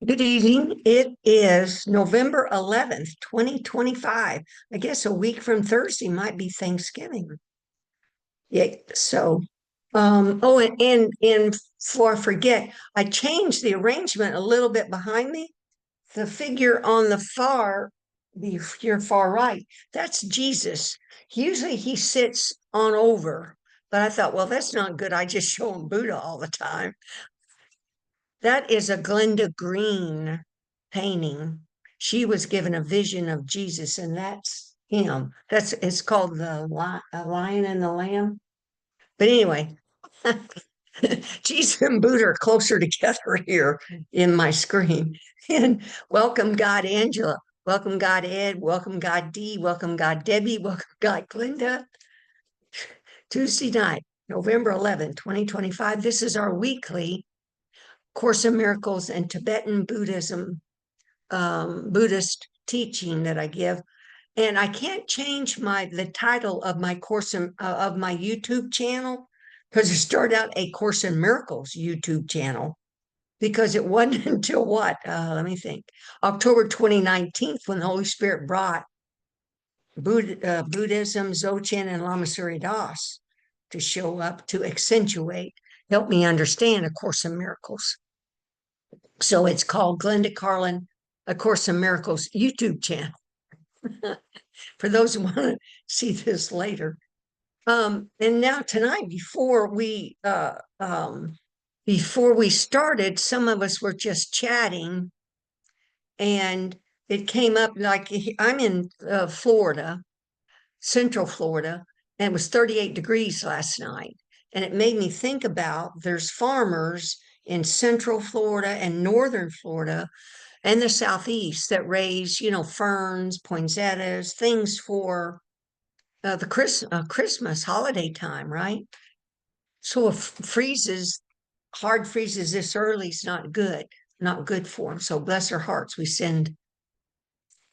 Good evening. It is November 11th, 2025. I guess a week from Thursday might be Thanksgiving. Yeah, and before I forget, I changed the arrangement a little bit behind me. The figure on your far right, that's Jesus. Usually he sits on over, but I thought, well, that's not good. I just show him Buddha all the time. That is a Glenda Green painting. She was given a vision of Jesus, and that's him. That's it's called a Lion and the Lamb. But anyway, Jesus and Buddha are closer together here in my screen. And welcome, God Angela. Welcome, God Ed. Welcome, God D. Welcome, God Debbie. Welcome, God Glenda. Tuesday night, November 11th, 2025. This is our weekly Course in Miracles and Tibetan Buddhist teaching that I give. And I can't change the title of my of my YouTube channel because it started out a Course in Miracles YouTube channel because it wasn't until what? Let me think. October 2019 when the Holy Spirit brought Buddhism, Dzogchen, and Lama Surya Das to show up to accentuate, help me understand A Course in Miracles. So it's called Glenda Carlin, A Course in Miracles YouTube channel for those who want to see this later. And now tonight, before we started, some of us were just chatting, and it came up like I'm in Florida, Central Florida, and it was 38 degrees last night, and it made me think about there's farmers in Central Florida and Northern Florida and the Southeast that raise, ferns, poinsettias, things for the Christmas holiday time, right? So if hard freezes this early is not good for them. So bless their hearts, we send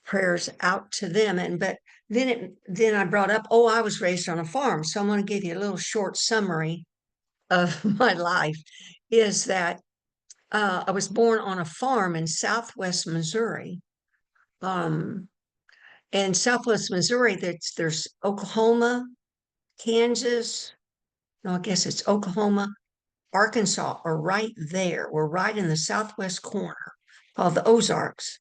prayers out to them. Then I brought up, oh, I was raised on a farm, so I'm going to give you a little short summary of my life. Is that I was born on a farm in Southwest Missouri. Um, and Southwest Missouri, there's Oklahoma, Kansas. No, I guess it's Oklahoma, Arkansas are right there. We're right in the southwest corner called the Ozarks.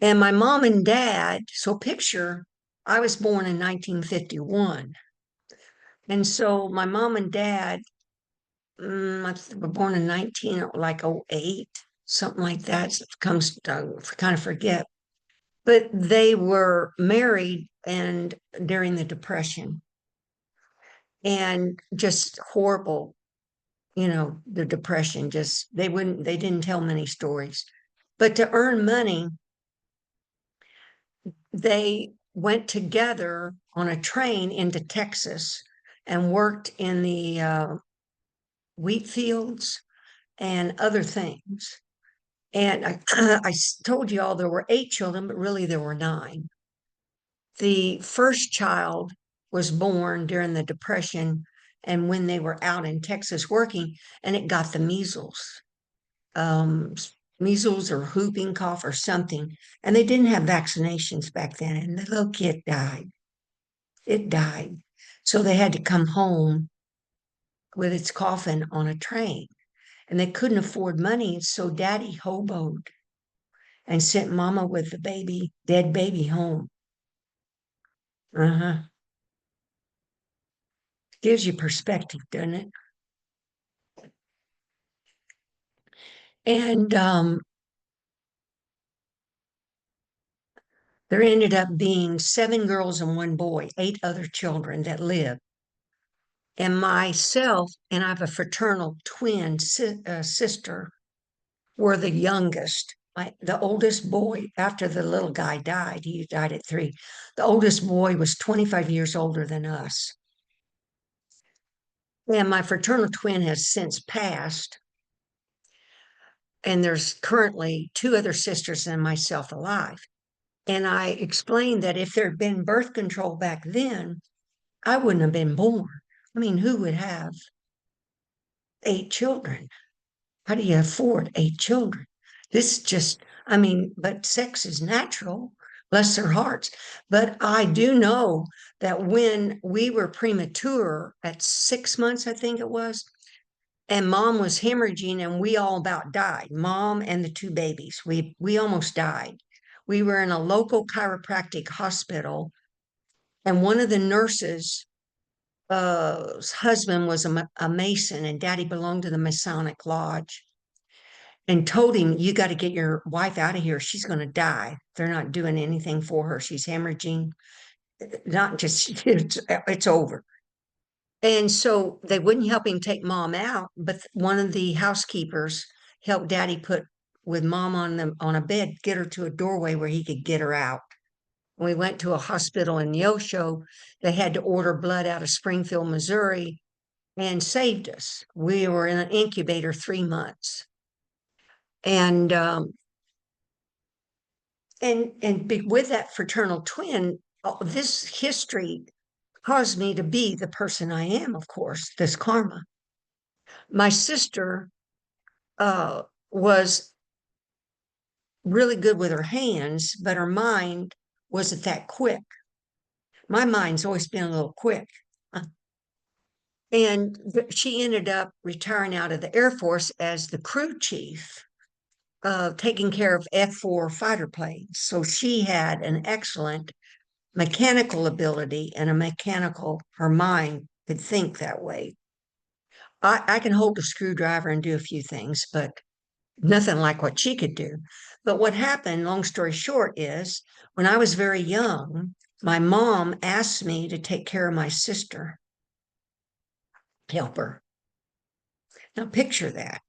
And my mom and dad, so picture, I was born in 1951. And so my mom and dad, were born in 19, like 08, something like that. So it comes, kind of forget. But they were married and during the Depression and just horrible, the Depression, just they didn't tell many stories. But to earn money, they went together on a train into Texas and worked in the wheat fields and other things. And I told you all there were 8 children, but really there were 9. The first child was born during the Depression and when they were out in Texas working, and it got the measles, um, measles or whooping cough or something. And they didn't have vaccinations back then, and the little kid died. It died. So they had to come home with its coffin on a train, and they couldn't afford money. So daddy hoboed and sent mama with the dead baby home. Uh-huh. Gives you perspective, doesn't it? And there ended up being 7 girls and 1 boy, 8 other children that lived. And myself, and I have a fraternal twin sister, were the youngest. The oldest boy, after the little guy died, he died at 3. The oldest boy was 25 years older than us. And my fraternal twin has since passed. And there's currently 2 other sisters and myself alive. And I explained that if there had been birth control back then, I wouldn't have been born. I mean, who would have 8 children? How do you afford 8 children? This just, I mean, but sex is natural, bless their hearts. But I do know that when we were premature at 6 months, I think it was, and mom was hemorrhaging and we all about died, mom and the two babies. We almost died. We were in a local chiropractic hospital, and one of the nurses' husband was a Mason, and daddy belonged to the Masonic Lodge, and told him, "You got to get your wife out of here. She's going to die. They're not doing anything for her. She's hemorrhaging. Not just, it's over." And so they wouldn't help him take mom out, but one of the housekeepers helped daddy put with mom on a bed, get her to a doorway where he could get her out. When we went to a hospital in Neosho, they had to order blood out of Springfield, Missouri, and saved us. We were in an incubator 3 months. And with that fraternal twin, this history caused me to be the person I am, of course, this karma. My sister was really good with her hands, but her mind wasn't that quick. My mind's always been a little quick. And she ended up retiring out of the Air Force as the crew chief, taking care of F-4 fighter planes. So she had an excellent mechanical ability and her mind could think that way. I can hold a screwdriver and do a few things, but nothing like what she could do. But what happened, long story short, is when I was very young, my mom asked me to take care of my sister, help her. Now, picture that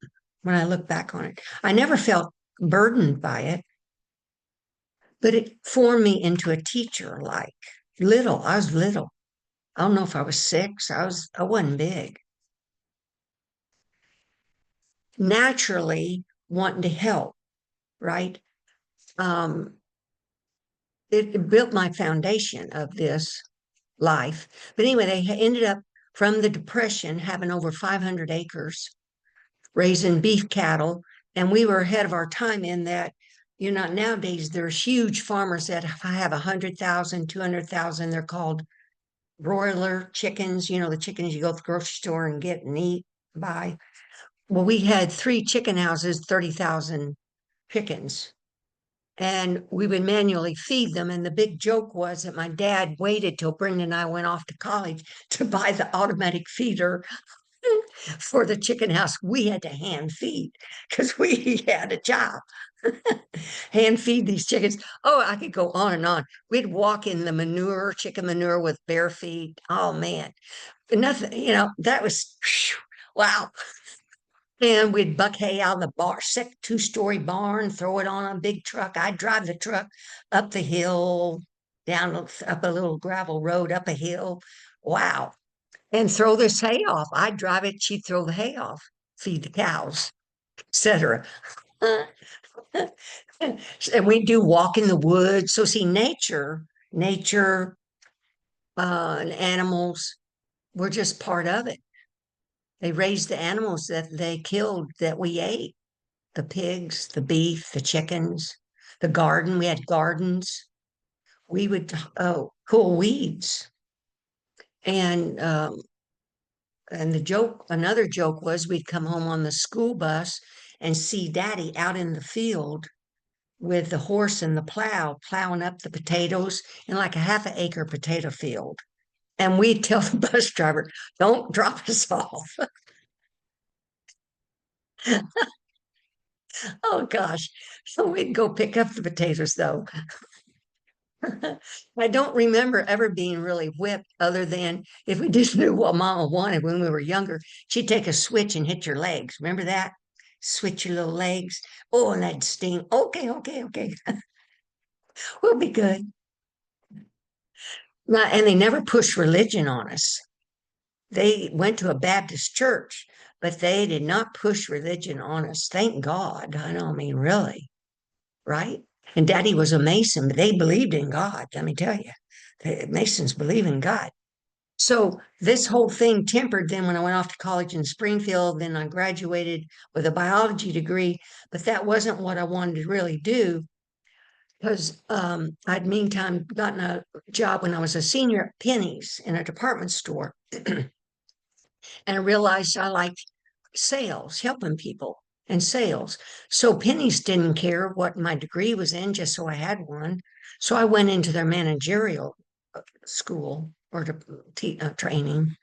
when I look back on it. I never felt burdened by it, but it formed me into a teacher like little. I was little. I don't know if I was 6. I wasn't big. Naturally wanting to help, right? Um, it built my foundation of this life. But anyway, they ended up from the Depression having over 500 acres, raising beef cattle. And we were ahead of our time in that, nowadays there's huge farmers that have 100,000, 200,000. They're called broiler chickens, the chickens you go to the grocery store and get and eat, buy. Well, we had 3 chicken houses, 30,000 chickens, and we would manually feed them. And the big joke was that my dad waited till Brenda and I went off to college to buy the automatic feeder for the chicken house. We had to hand feed because we had a job. Hand feed these chickens. Oh, I could go on and on. We'd walk in the manure, chicken manure with bare feet. Oh man, nothing. That was wow. And we'd buck hay out of the bar, sick 2-story barn, throw it on a big truck. I'd drive the truck up the hill, down up a little gravel road, up a hill. Wow. And throw this hay off. I'd drive it, she'd throw the hay off, feed the cows, etc. And we do walk in the woods. So see, nature, and animals were just part of it. They raised the animals that they killed that we ate. The pigs, the beef, the chickens, the garden. We had gardens. We would pull weeds. And another joke was we'd come home on the school bus and see daddy out in the field with the horse and the plow plowing up the potatoes in like a half an acre potato field. And we'd tell the bus driver, "Don't drop us off." Oh gosh. So we'd go pick up the potatoes though. I don't remember ever being really whipped other than if we just knew what mama wanted when we were younger, she'd take a switch and hit your legs. Remember that? Switch your little legs. Oh, and that'd sting. Okay, okay, okay. We'll be good. And they never pushed religion on us. They went to a Baptist church, but they did not push religion on us. Thank God. I mean, really, right? And daddy was a Mason, but they believed in God. Let me tell you, the Masons believe in God. So this whole thing tempered then when I went off to college in Springfield. Then I graduated with a biology degree, but that wasn't what I wanted to really do because I'd meantime gotten a job when I was a senior at Penny's in a department store. And I realized I liked sales, helping people and sales. So Penny's didn't care what my degree was in, just so I had one. So I went into their managerial school or training.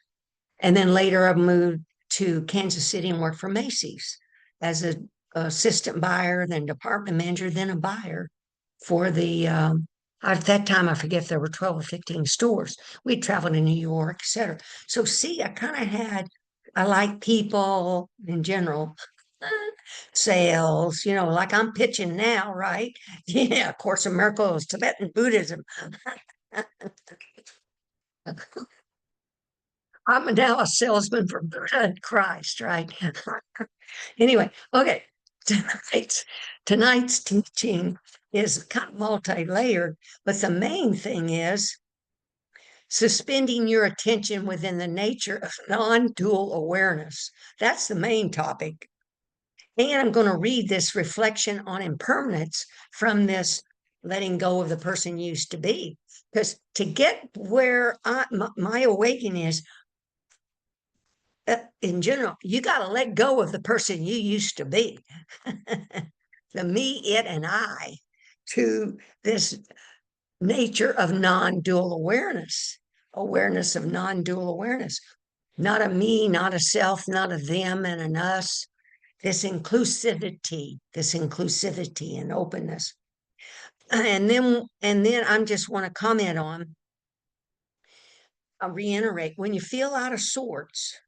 And then later I moved to Kansas City and worked for Macy's as an assistant buyer, then department manager, then a buyer for the, at that time, I forget if there were 12 or 15 stores. We'd traveled to New York, et cetera. So see, I like people in general, sales, like I'm pitching now, right? Yeah, Course of Miracles, Tibetan Buddhism. I'm now a salesman for Buddha and Christ, right? Anyway, okay. Tonight's, tonight's teaching is kind of multi-layered, but the main thing is suspending your attention within the nature of non-dual awareness. That's the main topic. And I'm going to read this reflection on impermanence from this letting go of the person you used to be. Because to get where my awakening is, in general, you got to let go of the person you used to be, the me, it, and I, to this nature of non dual awareness, awareness of non dual awareness, not a me, not a self, not a them and an us, this inclusivity and openness. And then I just want to comment on, I'll reiterate, when you feel out of sorts,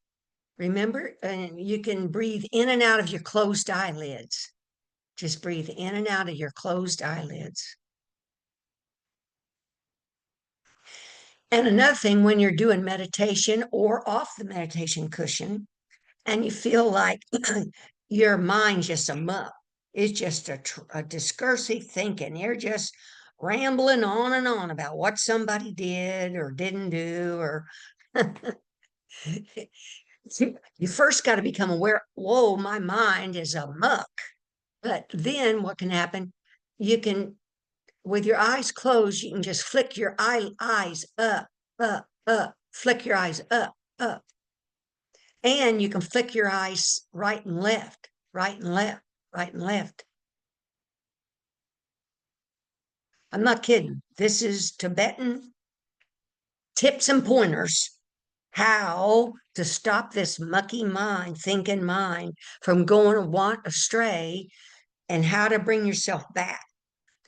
remember, you can breathe in and out of your closed eyelids. Just breathe in and out of your closed eyelids. And another thing, when you're doing meditation or off the meditation cushion, and you feel like your mind's just a muck, it's just a discursive thinking. You're just rambling on and on about what somebody did or didn't do, or you first got to become aware, whoa, my mind is a muck. But then what can happen? You can, with your eyes closed, you can just flick your eyes up, flick your eyes up. And you can flick your eyes right and left, right and left, right and left. I'm not kidding. This is Tibetan tips and pointers how to stop this mucky mind, thinking mind from going to want astray, and how to bring yourself back.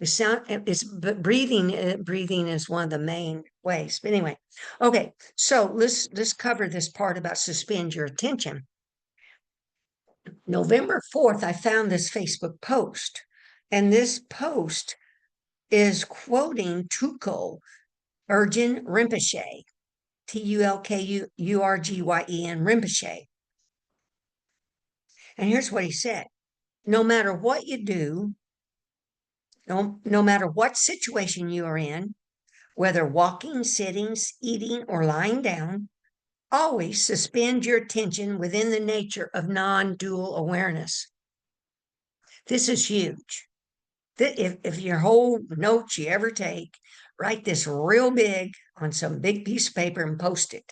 The sound is, but breathing is one of the main ways. But anyway, okay, so let's cover this part about suspend your attention. November 4th, I found this Facebook post, and this post is quoting Tulku Urgyen Rinpoche, Tulkurgyen Rinpoche. And here's what he said: no matter what you do, no matter what situation you are in, whether walking, sitting, eating, or lying down, always suspend your attention within the nature of non-dual awareness. This is huge. If your whole notes you ever take, write this real big on some big piece of paper and post it.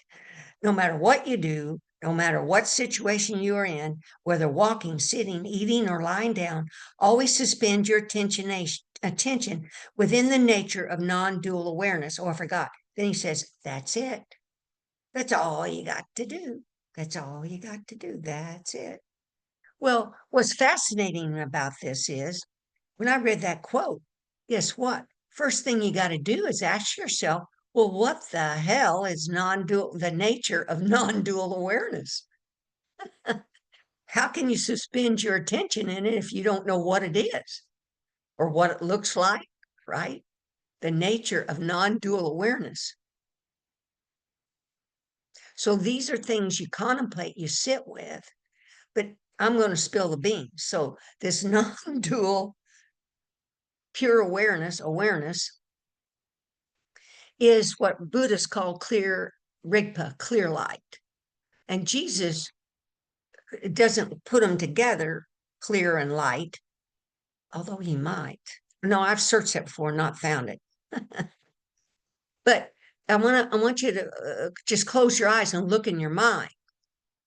No matter what you do, no matter what situation you are in, whether walking, sitting, eating, or lying down, always suspend your attention within the nature of non-dual awareness. Oh, I forgot. Then he says, that's it. That's all you got to do. That's all you got to do. That's it. Well, what's fascinating about this is when I read that quote, guess what? First thing you got to do is ask yourself, well, what the hell is the nature of non-dual awareness? How can you suspend your attention in it if you don't know what it is or what it looks like, right? The nature of non-dual awareness. So these are things you contemplate, you sit with, but I'm going to spill the beans. So this non-dual pure awareness is what Buddhists call clear Rigpa, clear light. And Jesus doesn't put them together, clear and light, although he might. No, I've searched that before, not found it. But I want you to just close your eyes and look in your mind.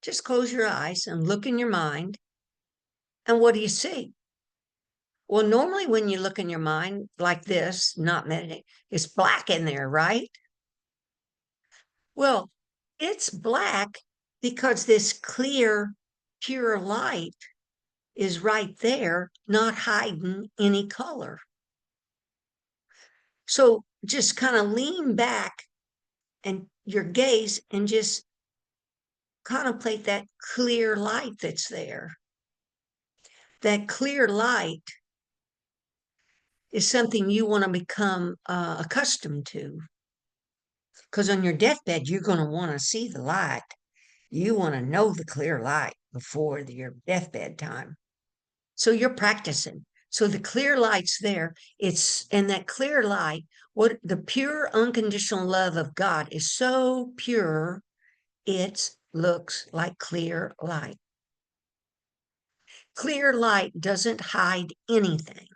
Just close your eyes and look in your mind. And what do you see? Well, normally when you look in your mind like this, not meditating, it's black in there, right? Well, it's black because this clear, pure light is right there, not hiding any color. So just kind of lean back and your gaze and just contemplate that clear light that's there. That clear light is something you want to become accustomed to. Because on your deathbed, you're going to want to see the light. You want to know the clear light before your deathbed time. So you're practicing. So the clear light's there. It's and that clear light, what the pure unconditional love of God is so pure, it looks like clear light. Clear light doesn't hide anything.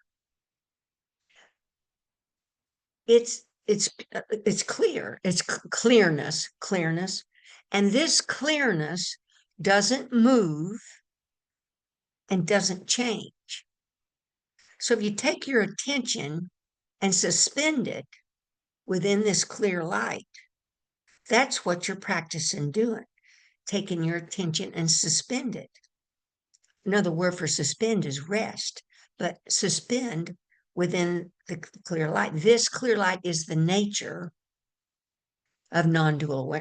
It's clear. It's clearness, and this clearness doesn't move and doesn't change. So if you take your attention and suspend it within this clear light, that's what you're practicing doing, taking your attention and suspend it. Another word for suspend is rest, but suspend within the clear light. This clear light is the nature of non-dual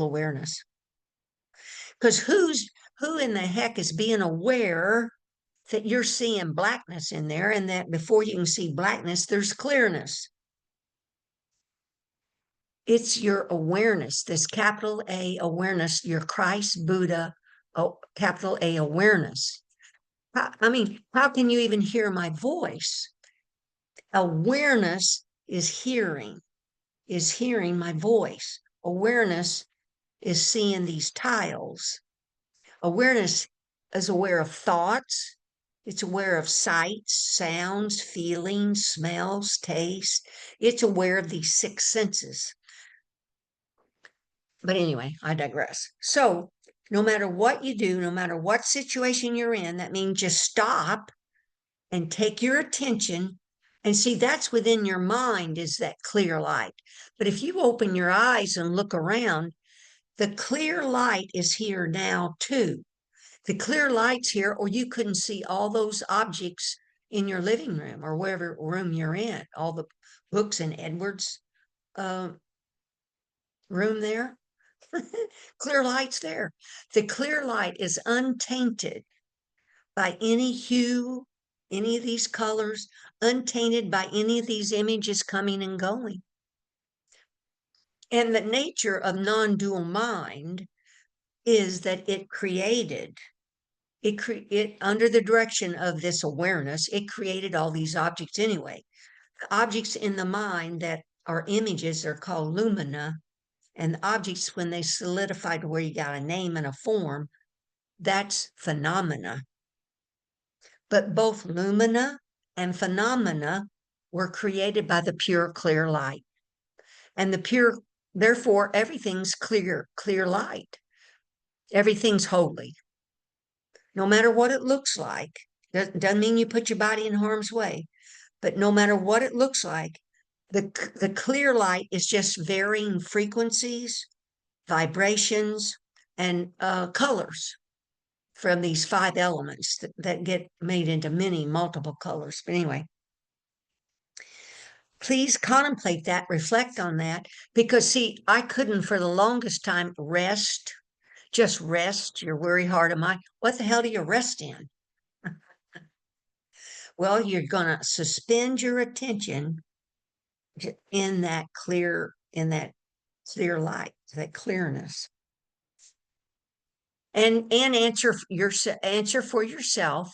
awareness. Because who in the heck is being aware that you're seeing blackness in there, and that before you can see blackness, there's clearness. It's your awareness, this capital A awareness, your Christ, Buddha, capital A awareness. I mean, how can you even hear my voice? Awareness is hearing my voice. Awareness is seeing these tiles. Awareness is aware of thoughts. It's aware of sights, sounds, feelings, smells, taste. It's aware of these six senses. But anyway, I digress. So no matter what you do, no matter what situation you're in, that means just stop and take your attention and see that's within your mind is that clear light. But if you open your eyes and look around, the clear light is here now too. The clear light's here, or you couldn't see all those objects in your living room or wherever room you're in, all the books in Edward's room there. Clear light's there. The clear light is untainted by any hue, any of these colors, untainted by any of these images coming and going. And the nature of non-dual mind is that it created, it under the direction of this awareness, it created all these objects anyway. The objects in the mind that are images are called lumina, and the objects, when they solidify to where you got a name and a form, that's phenomena. But both lumina and phenomena were created by the pure, clear light. And the pure, therefore, everything's clear light. Everything's holy. No matter what it looks like, doesn't mean you put your body in harm's way, but no matter what it looks like, the clear light is just varying frequencies, vibrations, and colors from these five elements that get made into many multiple colors. But anyway, please contemplate that, reflect on that, because see, I couldn't for the longest time just rest your weary heart of mine. What the hell do you rest in? Well, you're going to suspend your attention in that clear light, that clearness. And answer for yourself,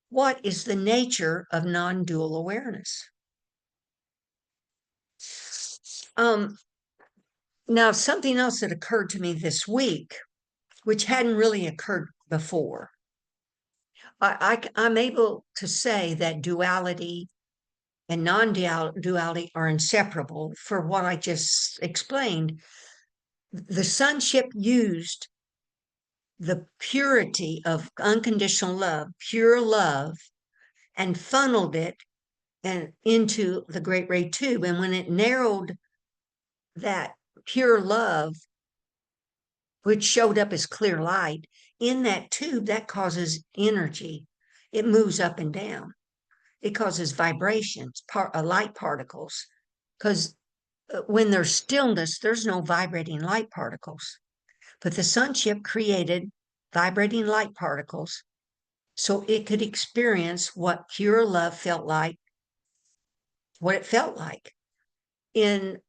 what is the nature of non-dual awareness? Um, Now, something else that occurred to me this week, which hadn't really occurred before, I'm able to say that duality and non-duality are inseparable for what I just explained. The sonship used the purity of unconditional love, pure love, and funneled it into the great ray tube. And when it narrowed that pure love, which showed up as clear light in that tube, that causes energy. It moves up and down. It causes vibrations, light particles, because when there's stillness, there's no vibrating light particles. But the sonship created vibrating light particles so it could experience what pure love felt like, what it felt like. In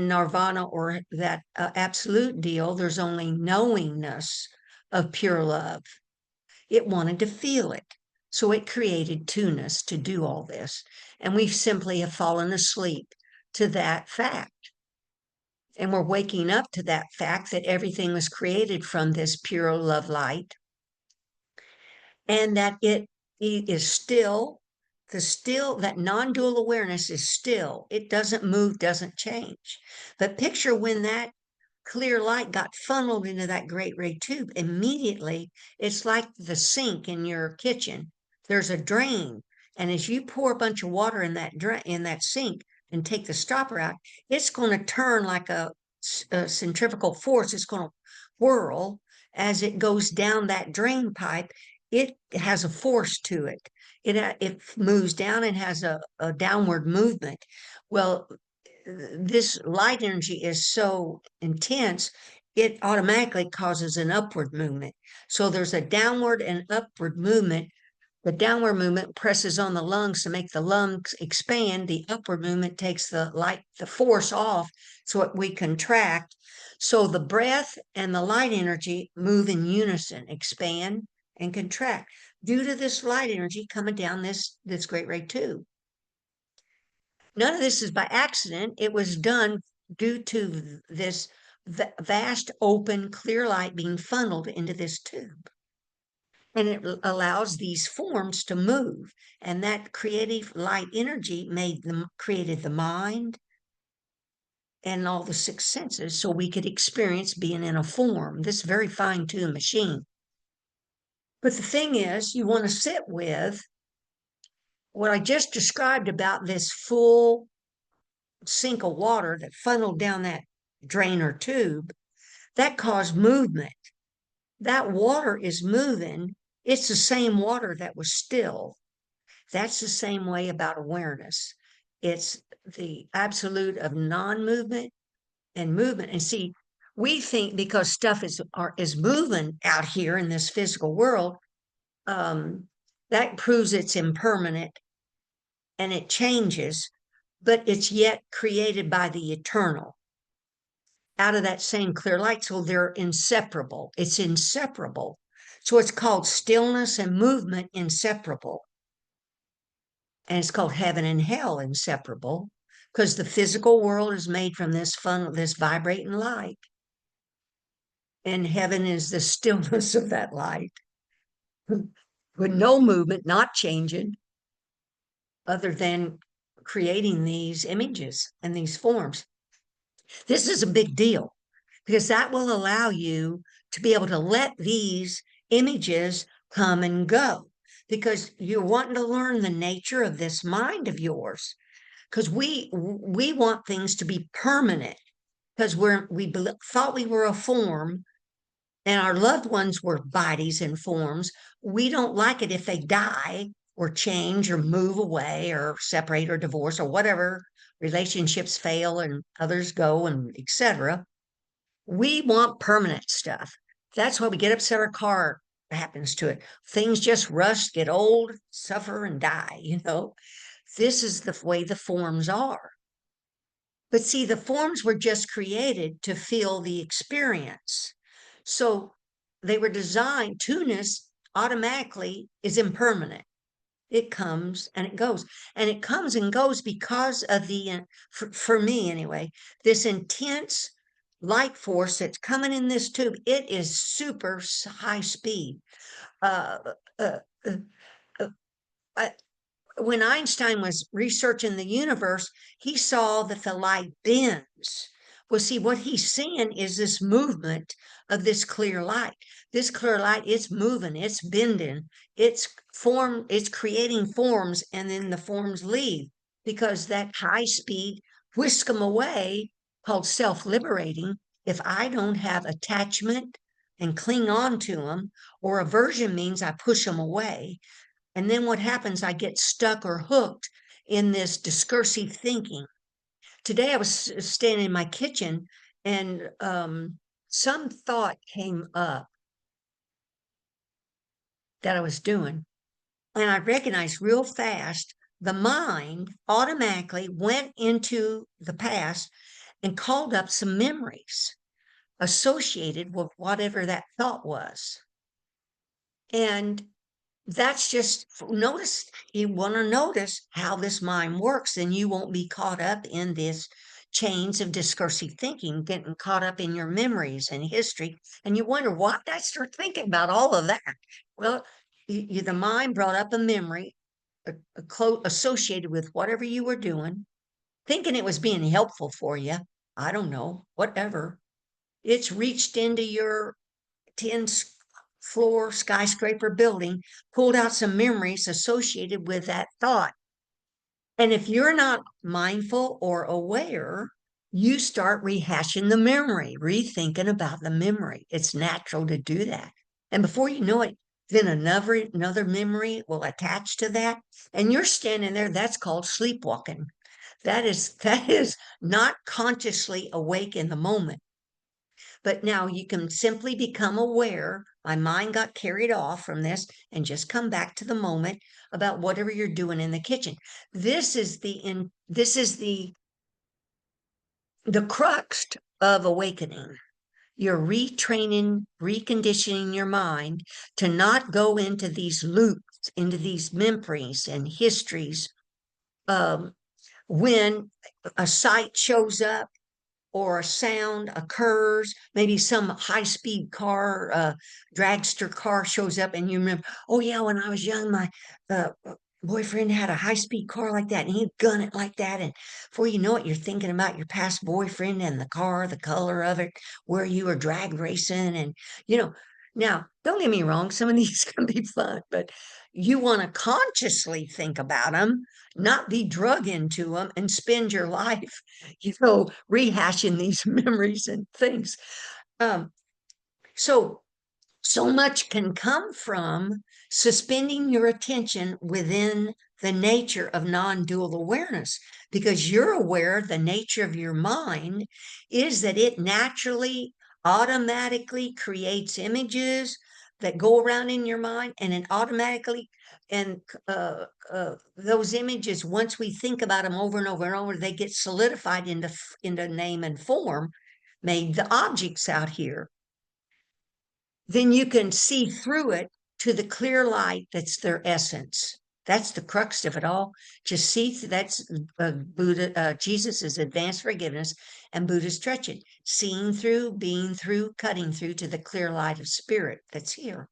nirvana or that absolute deal, there's only knowingness of pure love. It wanted to feel it. So it created two-ness to do all this. And we simply have fallen asleep to that fact. And we're waking up to that fact that everything was created from this pure love light and that it is still that non-dual awareness is still, it doesn't move, doesn't change. But picture when that clear light got funneled into that great ray tube, immediately it's like the sink in your kitchen. There's a drain, and as you pour a bunch of water in that sink and take the stopper out, it's going to turn like a centrifugal force. It's going to whirl as it goes down that drain pipe. It has a force to it. It moves down and has a downward movement. Well, this light energy is so intense, it automatically causes an upward movement. So there's a downward and upward movement. The downward movement presses on the lungs to make the lungs expand. The upward movement takes the force off so we contract. So the breath and the light energy move in unison, expand and contract due to this light energy coming down this great ray tube. None of this is by accident. It was done due to this vast, open, clear light being funneled into this tube. And it allows these forms to move. And that creative light energy created the mind and all the six senses so we could experience being in a form, this very fine-tuned machine. But the thing is, you want to sit with what I just described about this full sink of water that funneled down that drain or tube, that caused movement. That water is moving. It's the same water that was still. That's the same way about awareness. It's the absolute of non-movement and movement. And see, we think because stuff is moving out here in this physical world, that proves it's impermanent and it changes, but it's yet created by the eternal out of that same clear light. So they're inseparable. It's inseparable. So it's called stillness and movement inseparable. And it's called heaven and hell inseparable because the physical world is made from this vibrating light. And heaven is the stillness of that light with no movement, not changing, other than creating these images and these forms. This is a big deal because that will allow you to be able to let these images come and go because you're wanting to learn the nature of this mind of yours because we want things to be permanent because thought we were a form and our loved ones were bodies and forms. We don't like it if they die or change or move away or separate or divorce or whatever, relationships fail and others go and etc. We want permanent stuff. That's why we get upset our car happens to it. Things just rust, get old, suffer, and die. This is the way the forms are. But see, the forms were just created to feel the experience. So they were designed, two-ness automatically is impermanent. it comes and it goes. And it comes and goes because of for me anyway, this intense light force that's coming in this tube. It is super high speed. Uh, uh, uh, uh, I, when Einstein was researching the universe, he saw that the light bends. Well, see, what he's seeing is this movement of this clear light. This clear light, it's moving, it's bending, it's creating forms, and then the forms leave because that high speed whisk them away, called self-liberating. If I don't have attachment and cling on to them, or aversion means I push them away, and then what happens? I get stuck or hooked in this discursive thinking. Today I was standing in my kitchen and some thought came up that I was doing. And I recognized real fast the mind automatically went into the past and called up some memories associated with whatever that thought was. And that's just notice, you want to notice how this mind works, and you won't be caught up in this chains of discursive thinking, getting caught up in your memories and history. And you wonder, why did I start thinking about all of that? Well, the mind brought up a memory associated with whatever you were doing, thinking it was being helpful for you. I don't know, whatever. It's reached into your 10 floor skyscraper building, pulled out some memories associated with that thought. And if you're not mindful or aware, you start rehashing the memory, rethinking about the memory. It's natural to do that. And before you know it, then another memory will attach to that. And you're standing there, that's called sleepwalking. That is not consciously awake in the moment. But now you can simply become aware. My mind got carried off from this, and just come back to the moment about whatever you're doing in the kitchen. This is the crux of awakening. You're retraining, reconditioning your mind to not go into these loops, into these memories and histories. When a sight shows up or a sound occurs, maybe some high-speed car, dragster car shows up, and you remember, oh yeah, when I was young, my boyfriend had a high-speed car like that, and he'd gun it like that. And before you know it, you're thinking about your past boyfriend and the car, the color of it, where you were drag racing, and you know. Now, don't get me wrong, some of these can be fun, but you want to consciously think about them, not be drug into them and spend your life rehashing these memories and things. Um, so, so much can come from suspending your attention within the nature of non-dual awareness, because you're aware the nature of your mind is that it naturally, automatically creates images that go around in your mind, and it automatically, and those images, once we think about them over and over and over, they get solidified into name and form, made the objects out here. Then you can see through it to the clear light that's their essence. That's the crux of it all. Just see that's Buddha, Jesus's advanced forgiveness and Buddha's teaching, seeing through, being through, cutting through to the clear light of spirit that's here.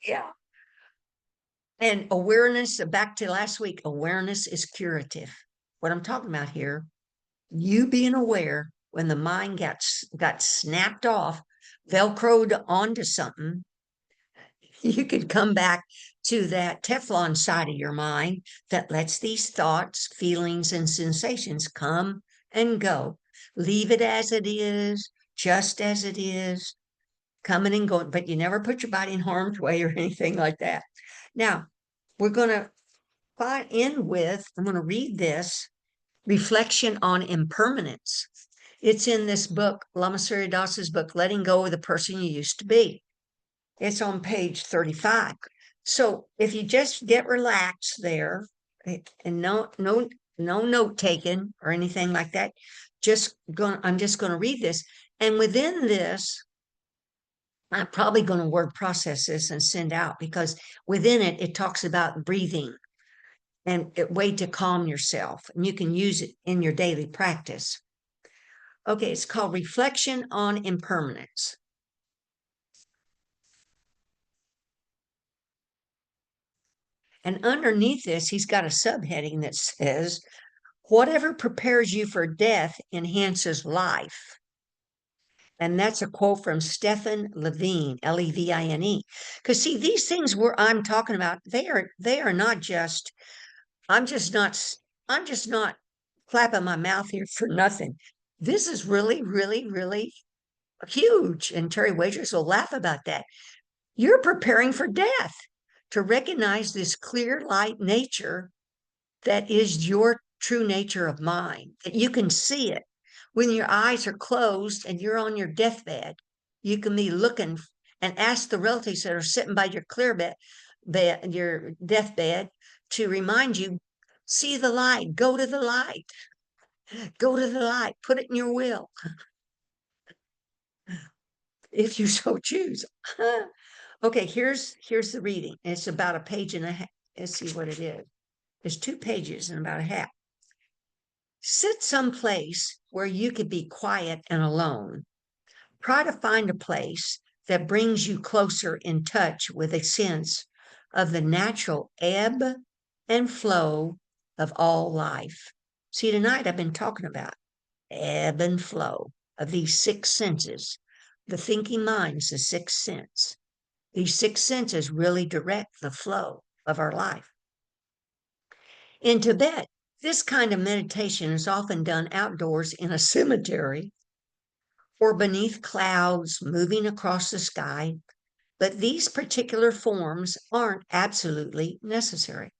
Yeah. And awareness, back to last week, awareness is curative. What I'm talking about here, you being aware when the mind got snapped off, velcroed onto something, you could come back to that Teflon side of your mind that lets these thoughts, feelings, and sensations come and go. Leave it as it is, just as it is, coming and going, but you never put your body in harm's way or anything like that. Now, we're going to end with, I'm going to read this reflection on impermanence. It's in this book, Lama Surya Das's book, Letting Go of the Person You Used to Be. It's on page 35. So if you just get relaxed there, and no note taken or anything like that, I'm just going to read this. And within this, I'm probably going to word process this and send out because within it, it talks about breathing and a way to calm yourself. And you can use it in your daily practice. Okay, it's called Reflection on Impermanence. And underneath this, he's got a subheading that says, whatever prepares you for death enhances life. And that's a quote from Stephen Levine, Levine. Because see, these things where I'm talking about, they are not just, I'm just not, I'm just not clapping my mouth here for nothing. This is really, really, really huge. And Terry Wagers will laugh about that. You're preparing for death to recognize this clear light nature that is your true nature of mind, that you can see it. When your eyes are closed and you're on your deathbed, you can be looking and ask the relatives that are sitting by your your deathbed to remind you, see the light, go to the light, go to the light, put it in your will, if you so choose. Okay, here's the reading. It's about a page and a half. Let's see what it is. It's 2 pages and about a half. Sit someplace where you could be quiet and alone. Try to find a place that brings you closer in touch with a sense of the natural ebb and flow of all life. See, tonight I've been talking about ebb and flow of these 6 senses. The thinking mind is the 6th sense. These 6 senses really direct the flow of our life. In Tibet, this kind of meditation is often done outdoors in a cemetery or beneath clouds moving across the sky, but these particular forms aren't absolutely necessary.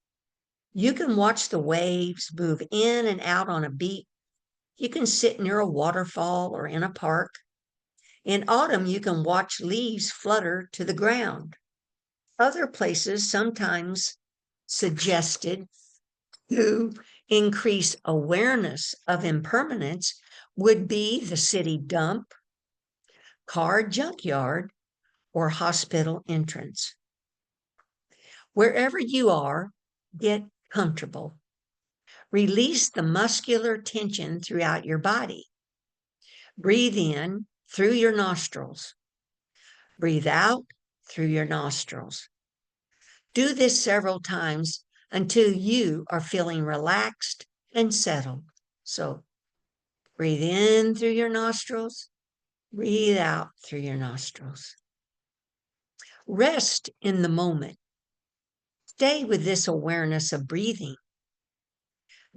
You can watch the waves move in and out on a beach. You can sit near a waterfall or in a park. In autumn, you can watch leaves flutter to the ground. Other places sometimes suggested to increase awareness of impermanence would be the city dump, car junkyard, or hospital entrance. Wherever you are, get comfortable. Release the muscular tension throughout your body. Breathe in through your nostrils. Breathe out through your nostrils. Do this several times until you are feeling relaxed and settled. So breathe in through your nostrils, breathe out through your nostrils. Rest in the moment. Stay with this awareness of breathing.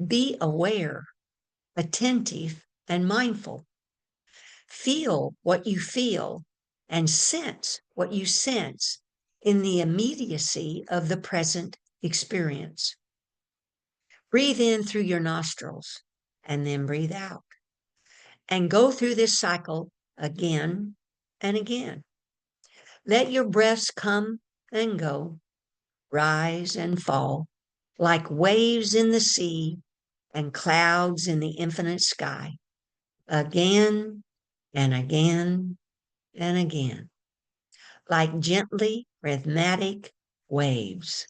Be aware, attentive, and mindful. Feel what you feel and sense what you sense in the immediacy of the present experience. Breathe in through your nostrils and then breathe out. And go through this cycle again and again. Let your breaths come and go, rise and fall, like waves in the sea and clouds in the infinite sky, again and again and again, like gently rhythmic waves.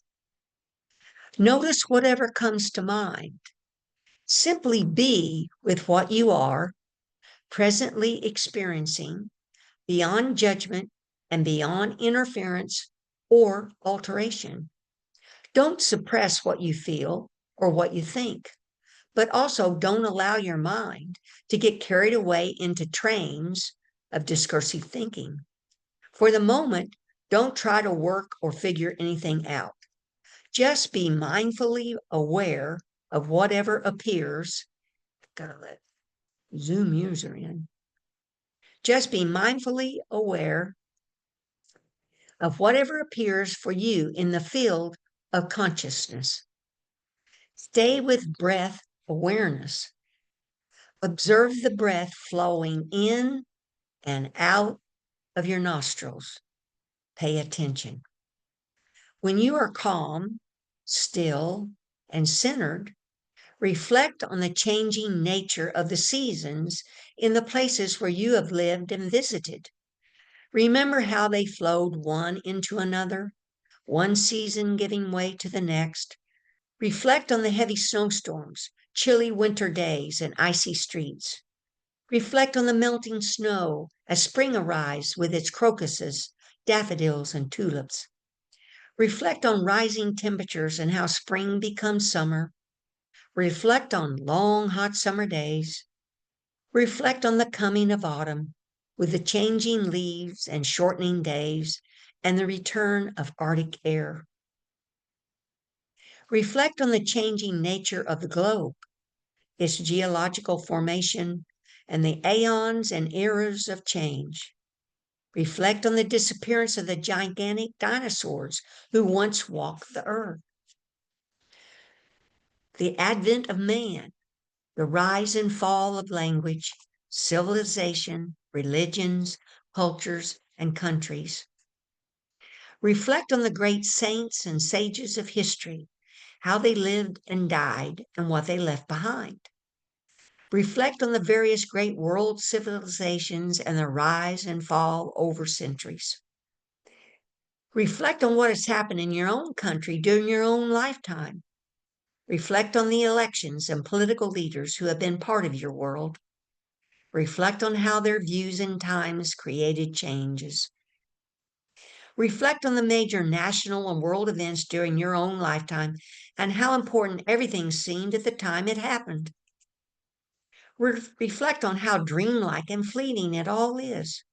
Notice whatever comes to mind. Simply be with what you are presently experiencing, beyond judgment and beyond interference or alteration. Don't suppress what you feel or what you think, but also don't allow your mind to get carried away into trains of discursive thinking. For the moment, don't try to work or figure anything out. Just be mindfully aware of whatever appears. Gotta let Zoom user in. Just be mindfully aware of whatever appears for you in the field of consciousness. Stay with breath awareness. Observe the breath flowing in and out of your nostrils. Pay attention. When you are calm, still, and centered, reflect on the changing nature of the seasons in the places where you have lived and visited. Remember how they flowed one into another, one season giving way to the next. Reflect on the heavy snowstorms, chilly winter days, and icy streets. Reflect on the melting snow as spring arrives with its crocuses, daffodils, and tulips. Reflect on rising temperatures and how spring becomes summer. Reflect on long, hot summer days. Reflect on the coming of autumn with the changing leaves and shortening days and the return of Arctic air. Reflect on the changing nature of the globe, its geological formation, and the aeons and eras of change. Reflect on the disappearance of the gigantic dinosaurs who once walked the earth. The advent of man, the rise and fall of language, civilization, religions, cultures, and countries. Reflect on the great saints and sages of history, how they lived and died, and what they left behind. Reflect on the various great world civilizations and their rise and fall over centuries. Reflect on what has happened in your own country during your own lifetime. Reflect on the elections and political leaders who have been part of your world. Reflect on how their views and times created changes. Reflect on the major national and world events during your own lifetime and how important everything seemed at the time it happened. Reflect on how dreamlike and fleeting it all is.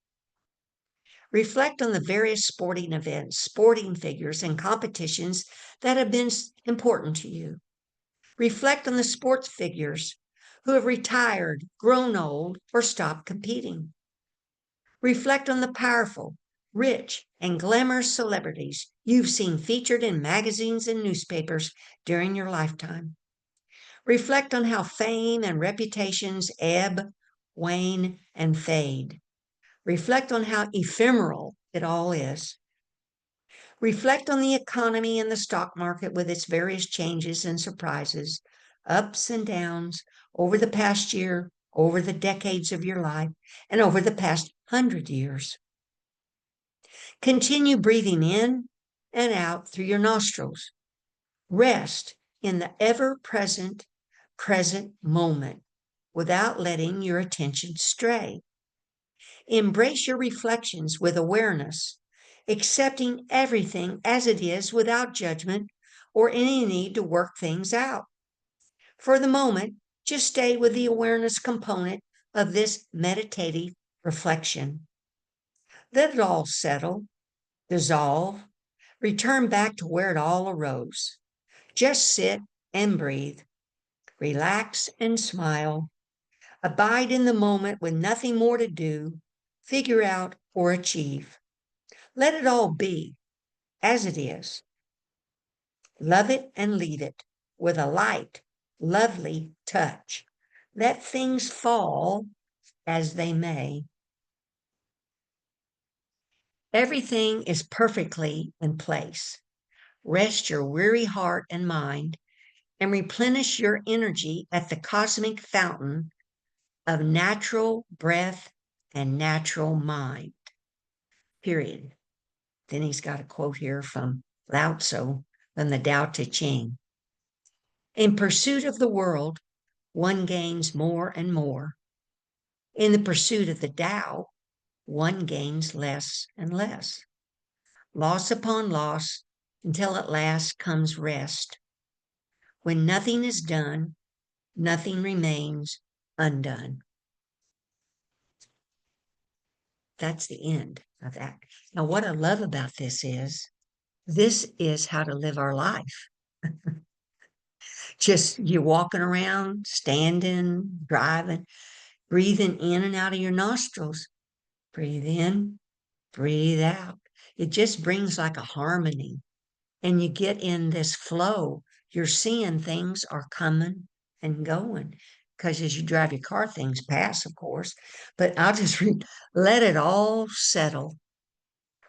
Reflect on the various sporting events, sporting figures, and competitions that have been important to you. Reflect on the sports figures who have retired, grown old, or stopped competing. Reflect on the powerful, rich, and glamorous celebrities you've seen featured in magazines and newspapers during your lifetime. Reflect on how fame and reputations ebb, wane, and fade. Reflect on how ephemeral it all is. Reflect on the economy and the stock market with its various changes and surprises, ups and downs over the past year, over the decades of your life, and over the past 100 years. Continue breathing in and out through your nostrils. Rest in the ever present moment without letting your attention stray. Embrace your reflections with awareness, accepting everything as it is without judgment or any need to work things out. For the moment, just stay with the awareness component of this meditative reflection. Let it all settle, dissolve, return back to where it all arose. Just sit and breathe, relax and smile, abide in the moment with nothing more to do, figure out, or achieve. Let it all be as it is. Love it and leave it with a light, lovely touch. Let things fall as they may. Everything is perfectly in place. Rest your weary heart and mind and replenish your energy at the cosmic fountain of natural breath and natural mind. Period. Then he's got a quote here from Lao Tzu from the Tao Te Ching. In pursuit of the world, one gains more and more. In the pursuit of the Tao, one gains less and less. Loss upon loss until at last comes rest. When nothing is done, nothing remains undone. That's the end of that. Now, what I love about this is how to live our life. Just you walking around, standing, driving, breathing in and out of your nostrils. Breathe in, breathe out. It just brings like a harmony. And you get in this flow. You're seeing things are coming and going. Because as you drive your car, things pass, of course. But I'll just let it all settle.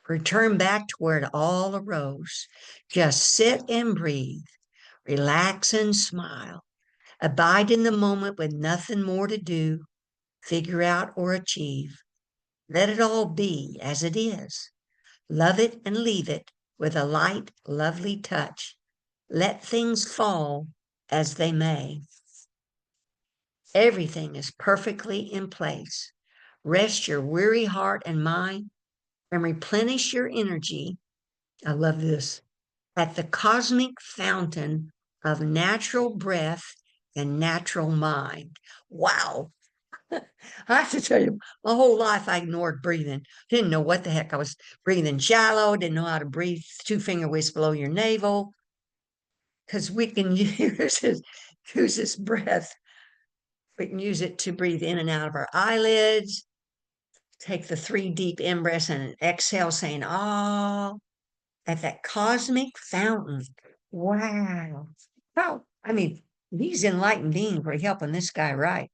Return back to where it all arose. Just sit and breathe. Relax and smile. Abide in the moment with nothing more to do, figure out, or achieve. Let it all be as it is. Love it and leave it with a light, lovely touch. Let things fall as they may. Everything is perfectly in place. Rest your weary heart and mind and replenish your energy. I love this. At the cosmic fountain of natural breath and natural mind. Wow. I have to tell you, my whole life I ignored breathing. Didn't know what the heck I was breathing shallow, didn't know how to breathe 2 finger widths below your navel. Because we can use this breath. We can use it to breathe in and out of our eyelids, take the 3 deep in breaths and exhale, saying, ah, at that cosmic fountain. Wow. Oh, I mean, these enlightened beings were helping this guy right.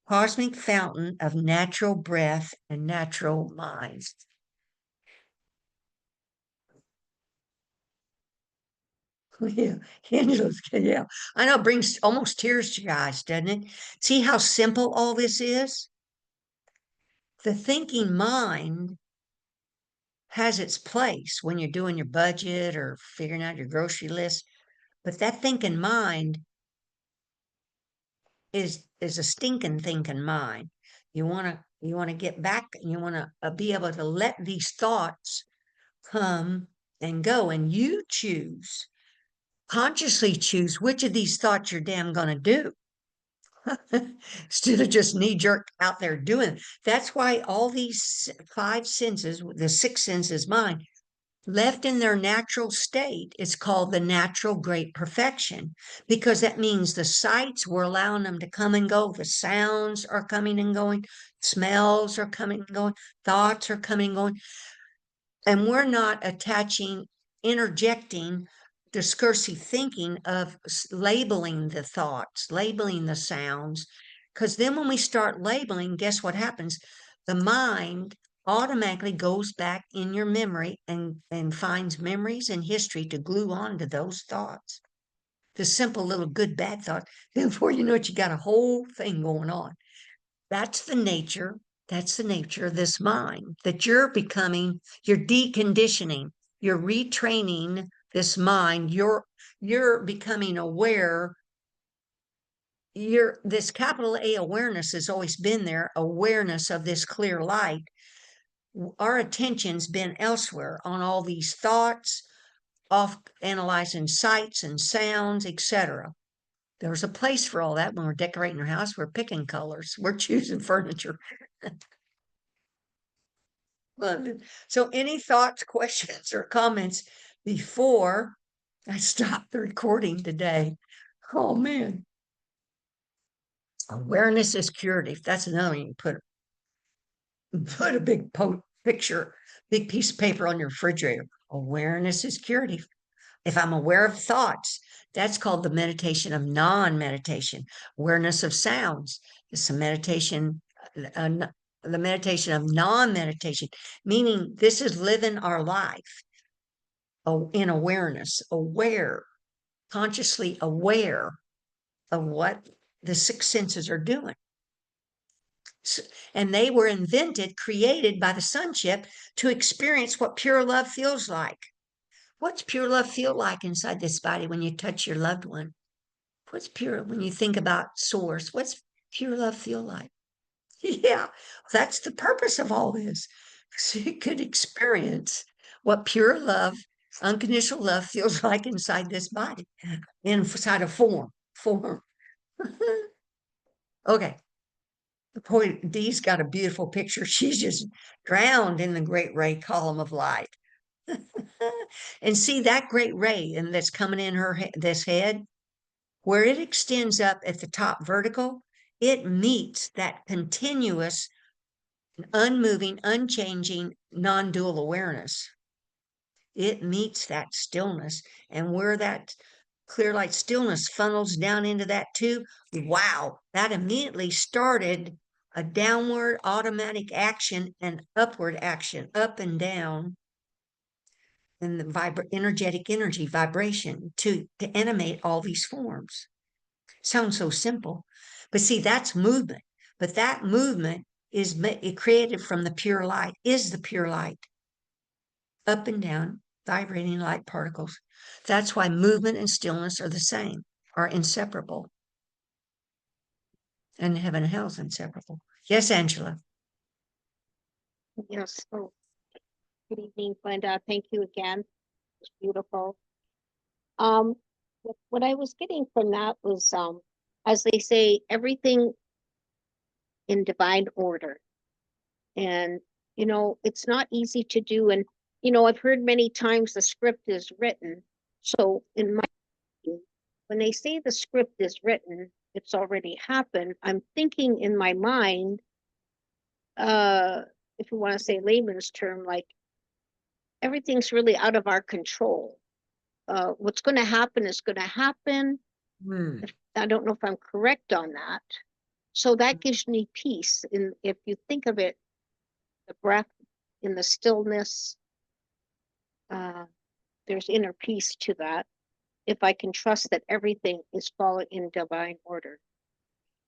Cosmic fountain of natural breath and natural minds. Yeah, Angela's, yeah. I know it brings almost tears to your eyes, doesn't it? See how simple all this is? The thinking mind has its place when you're doing your budget or figuring out your grocery list, but that thinking mind is a stinking thinking mind. You want to get back, and you want to be able to let these thoughts come and go, and you choose, consciously choose which of these thoughts you're damn going to do. Instead of just knee jerk out there doing it. That's why all these 5 senses, the 6 senses mind, left in their natural state, is called the natural great perfection, because that means the sights, we're allowing them to come and go. The sounds are coming and going, smells are coming and going, thoughts are coming and going, and we're not attaching, interjecting discursive thinking of labeling the thoughts, labeling the sounds. Because then when we start labeling, guess what happens? The mind automatically goes back in your memory and finds memories and history to glue on to those thoughts. The simple little good, bad thought. Before you know it, you got a whole thing going on. That's the nature. That's the nature of this mind that you're becoming, you're deconditioning, you're retraining this mind. You're becoming aware. This capital A awareness has always been there, awareness of this clear light. Our attention's been elsewhere on all these thoughts, off analyzing sights and sounds, etc. There's a place for all that when we're decorating our house. We're picking colors, we're choosing furniture. So, any thoughts, questions, or comments before I stop the recording today? Oh man, awareness is curative. That's another one you put a big picture, big piece of paper on your refrigerator. Awareness is curative. If I'm aware of thoughts, that's called the meditation of non-meditation. Awareness of sounds. It's a meditation. The meditation of non-meditation, meaning this is living our life in awareness, aware, consciously aware of what the 6 senses are doing. And they were invented, created by the sonship to experience what pure love feels like. What's pure love feel like inside this body when you touch your loved one? What's pure when you think about source? What's pure love feel like? Yeah, that's the purpose of all this. So you could experience what pure love, unconditional love feels like inside this body, inside a form. Okay. The point Dee's got a beautiful picture. She's just drowned in the great ray column of light. And see that great ray and that's coming in this head, where it extends up at the top vertical, it meets that continuous, unmoving, unchanging, non-dual awareness. It meets that stillness. And where that clear light stillness funnels down into that tube, wow, that immediately started a downward automatic action and upward action, up and down, and the energetic energy vibration to animate all these forms. Sounds so simple, but see, that's movement. But that movement is created from the pure light, is the pure light, up and down, vibrating light particles. That's why movement and stillness are the same, are inseparable. And heaven and hell is inseparable. Yes, Angela. Yes. Oh, good evening, Glenda. Thank you again. It's beautiful. Um, what I was getting from that was, as they say, everything in divine order. And, it's not easy to do. And, I've heard many times the script is written. So in my opinion, when they say the script is written, it's already happened. I'm thinking in my mind, if you want to say layman's term, like everything's really out of our control. What's going to happen is going to happen. I don't know if I'm correct on that. So that gives me peace. And if you think of it, the breath in the stillness, there's inner peace to that. If I can trust that everything is falling in divine order.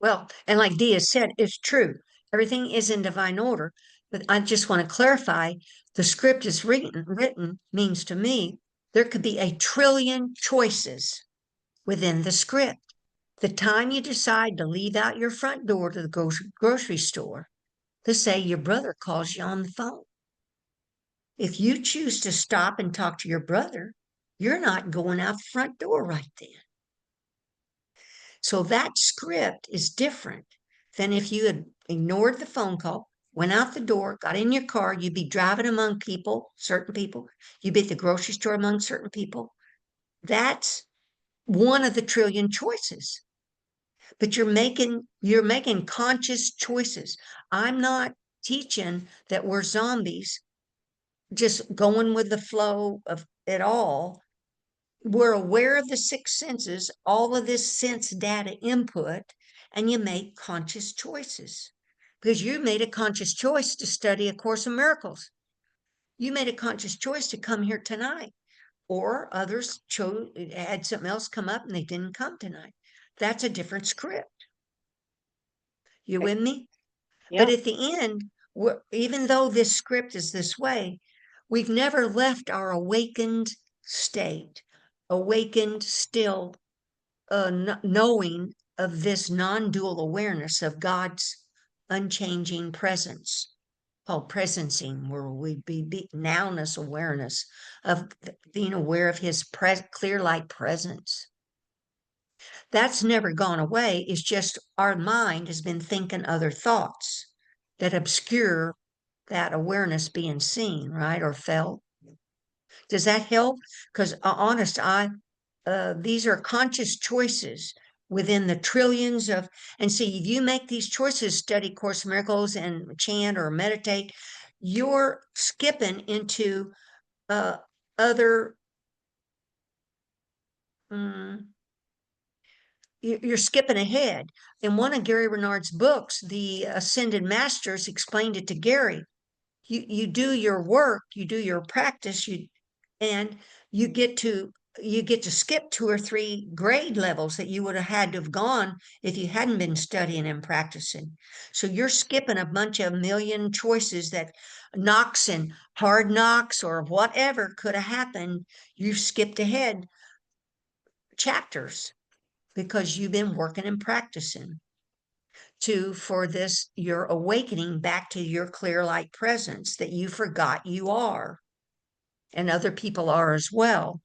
Well, and like Dia said, it's true. Everything is in divine order. But I just want to clarify the script is written means to me there could be a trillion choices within the script. The time you decide to leave out your front door to the grocery store, to say your brother calls you on the phone. If you choose to stop and talk to your brother, you're not going out the front door right then. So that script is different than if you had ignored the phone call, went out the door, got in your car, you'd be driving among people, certain people, you'd be at the grocery store among certain people. That's one of the trillion choices. But you're making conscious choices. I'm not teaching that we're zombies, just going with the flow of it all. We're aware of the six senses, all of this sense data input, and you make conscious choices because you made a conscious choice to study A Course in Miracles. You made a conscious choice to come here tonight, or others had something else come up and they didn't come tonight. That's a different script. You with me? But Yeah. at the end, even though this script is this way, we've never left our awakened state, awakened, still knowing of this non-dual awareness of God's unchanging presence, called presencing, where we be nowness awareness of being aware of His clear light presence. That's never gone away. It's just our mind has been thinking other thoughts that obscure that awareness being seen, right, or felt. Does that help? Because honest, these are conscious choices within the trillions of, and see, if you make these choices, study Course in Miracles and chant or meditate, you're skipping into other. Um, you're skipping ahead. In one of Gary Renard's books, the Ascended Masters explained it to Gary. You do your work, you do your practice, and you get to you get to skip two or three grade levels that you would have had to have gone if you hadn't been studying and practicing. So you're skipping a bunch of million choices that knocks and hard knocks or whatever could have happened. You've skipped ahead chapters because you've been working and practicing for this your awakening back to your clear light presence that you forgot you are and other people are as well.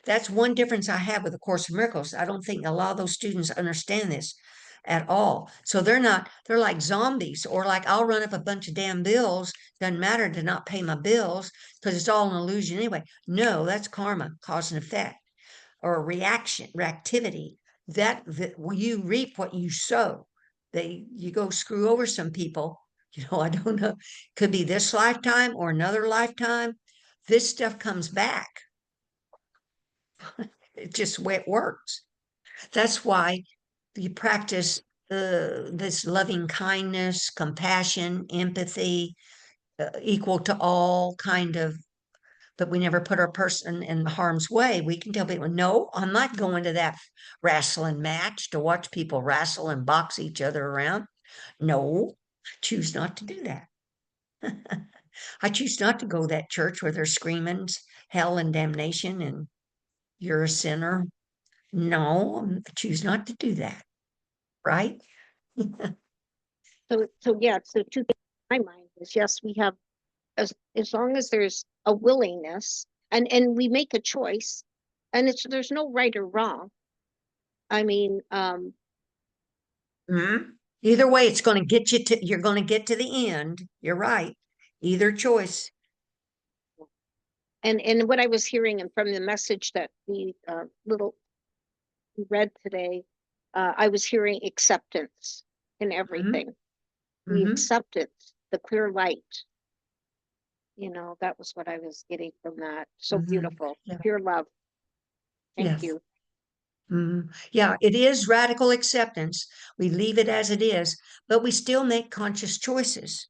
That's one difference I have with the Course in Miracles. I don't think a lot of those students understand this at all. So they're like zombies, or like I'll run up a bunch of damn bills. Doesn't matter to not pay my bills because it's all an illusion anyway. No, that's karma, cause and effect, or a reactivity. That you reap what you sow. You go screw over some people. I don't know. Could be this lifetime or another lifetime. This stuff comes back. It's just the way it works. That's why you practice this loving kindness, compassion, empathy, equal to all kind of, but we never put our person in harm's way. We can tell people, no, I'm not going to that wrestling match to watch people wrestle and box each other around. No. Choose not to do that. I choose not to go to that church where they're screaming hell and damnation and you're a sinner. No, I choose not to do that. Right? So yeah, so two things in my mind is yes, we have as long as there's a willingness and we make a choice and there's no right or wrong. I mean, Mhm. Either way, it's going to get you to, you're going to get to the end. You're right. Either choice. and what I was hearing and from the message that we little we read today, I was hearing acceptance in Hmm. everything. We Hmm. accept it, the clear light. That was what I was getting from that. So Hmm. beautiful, Yeah. pure love. Thank Yes. you. Yeah, it is radical acceptance. We leave it as it is, but we still make conscious choices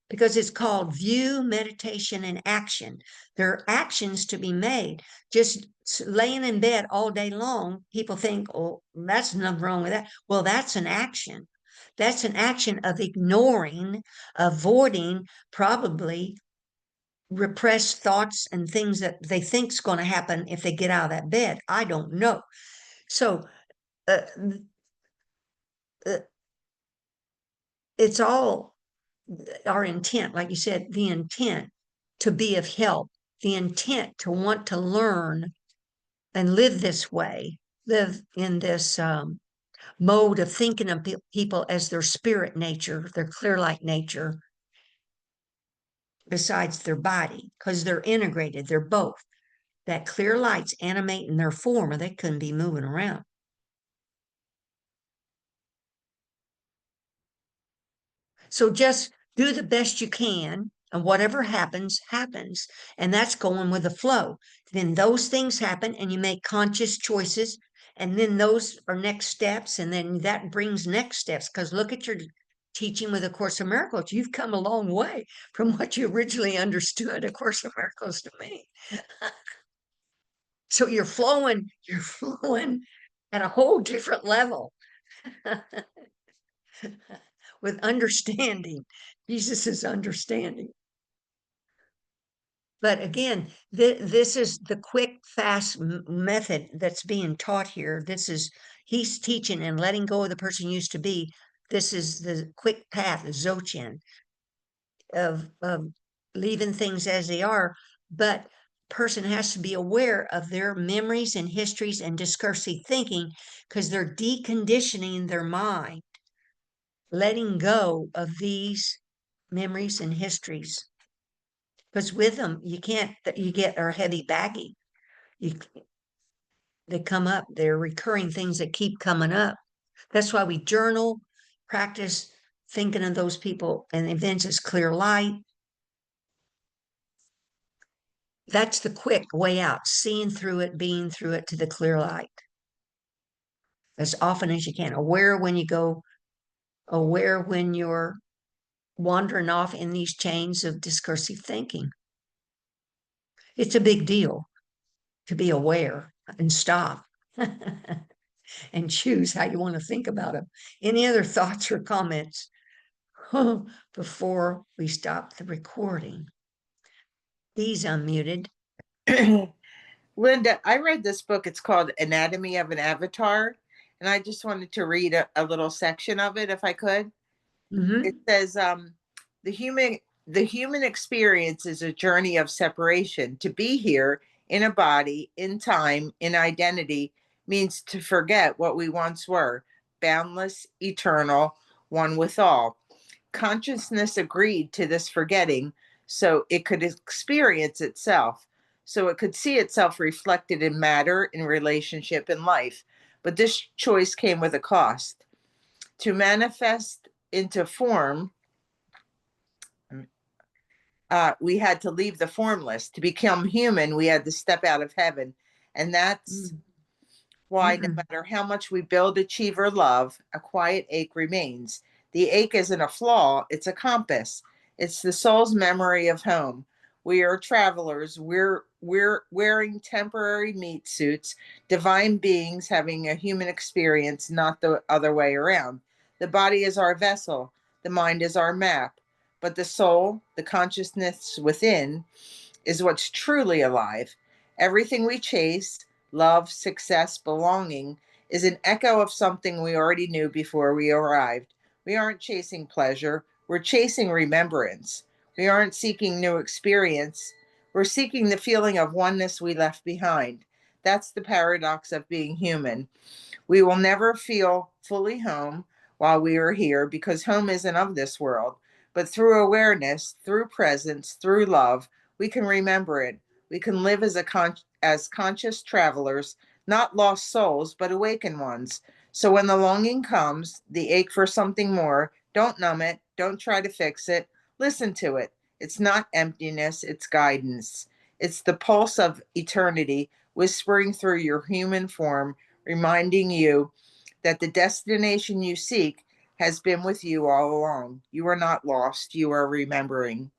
because it's called view, meditation, and action. There are actions to be made. Just laying in bed all day long, people think, oh, that's nothing wrong with that. Well, that's an action. That's an action of ignoring, avoiding, probably repressed thoughts and things that they think's going to happen if they get out of that bed. I don't know. So uh, uh, it's all our intent, like you said, the intent to be of help, the intent to want to learn and live this way, live in this mode of thinking of people as their spirit nature, their clear light nature, besides their body, because they're integrated, they're both. That clear light's animating their form, or they couldn't be moving around. So just do the best you can, and whatever happens, happens. And that's going with the flow. Then those things happen, and you make conscious choices. And then those are next steps. And then that brings next steps. Because look at your teaching with A Course in Miracles. You've come a long way from what you originally understood A Course in Miracles to me. So you're flowing at a whole different level with understanding. Jesus is understanding. But again, this is the quick, fast method that's being taught here. He's teaching and letting go of the person used to be. This is the quick path, Dzogchen, of leaving things as they are. But person has to be aware of their memories and histories and discursive thinking because they're deconditioning their mind, letting go of these memories and histories. Because with them, you can't, you get our heavy baggage. You, they come up, they're recurring things that keep coming up. That's why we journal, practice thinking of those people and events as clear light. That's the quick way out, seeing through it, being through it to the clear light as often as you can. Aware when you're wandering off in these chains of discursive thinking. It's a big deal to be aware and stop and choose how you want to think about them. Any other thoughts or comments before we stop the recording? He's unmuted. Linda, I read this book. It's called Anatomy of an Avatar. And I just wanted to read a little section of it if I could. It Mm-hmm. says, the human experience is a journey of separation. To be here in a body, in time, in identity, means to forget what we once were, boundless, eternal, one with all. Consciousness agreed to this forgetting so it could experience itself, so it could see itself reflected in matter, in relationship, in life. But this choice came with a cost. To manifest into form, we had to leave the formless. To become human, we had to step out of heaven. And that's why no Mm-mm. matter how much we build, achieve, or love, a quiet ache remains. The ache isn't a flaw, it's a compass. It's the soul's memory of home. We are travelers. We're wearing temporary meat suits, divine beings having a human experience, not the other way around. The body is our vessel. The mind is our map, but the soul, the consciousness within, is what's truly alive. Everything we chase, love, success, belonging, is an echo of something we already knew before we arrived. We aren't chasing pleasure, we're chasing remembrance. We aren't seeking new experience, we're seeking the feeling of oneness we left behind. That's the paradox of being human. We will never feel fully home while we are here because home isn't of this world. But through awareness, through presence, through love, we can remember it. We can live as conscious travelers, not lost souls, but awakened ones. So when the longing comes, the ache for something more, don't numb it, don't try to fix it, listen to it. It's not emptiness, it's guidance. It's the pulse of eternity whispering through your human form, reminding you that the destination you seek has been with you all along. You are not lost, you are remembering.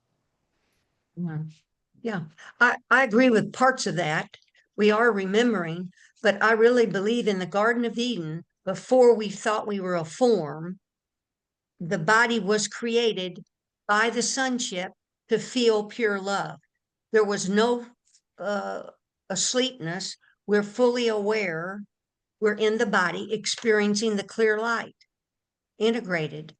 Yeah, I agree with parts of that. We are remembering, but I really believe in the Garden of Eden, before we thought we were a form, the body was created by the sonship to feel pure love. There was no asleepness. We're fully aware. We're in the body experiencing the clear light, integrated.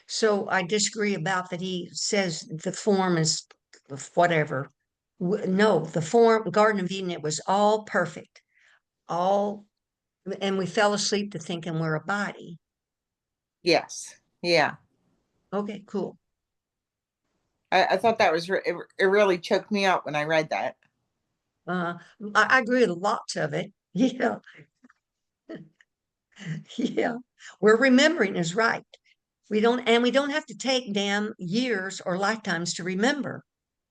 So I disagree about that. He says the form is whatever. No, the form, Garden of Eden, it was all perfect, all, and we fell asleep to thinking we're a body. Yes. Yeah. Okay, cool. I thought that was, it really choked me up when I read that. Uh, I agree with lots of it. Yeah, yeah. We're remembering is right. We don't have to take damn years or lifetimes to remember.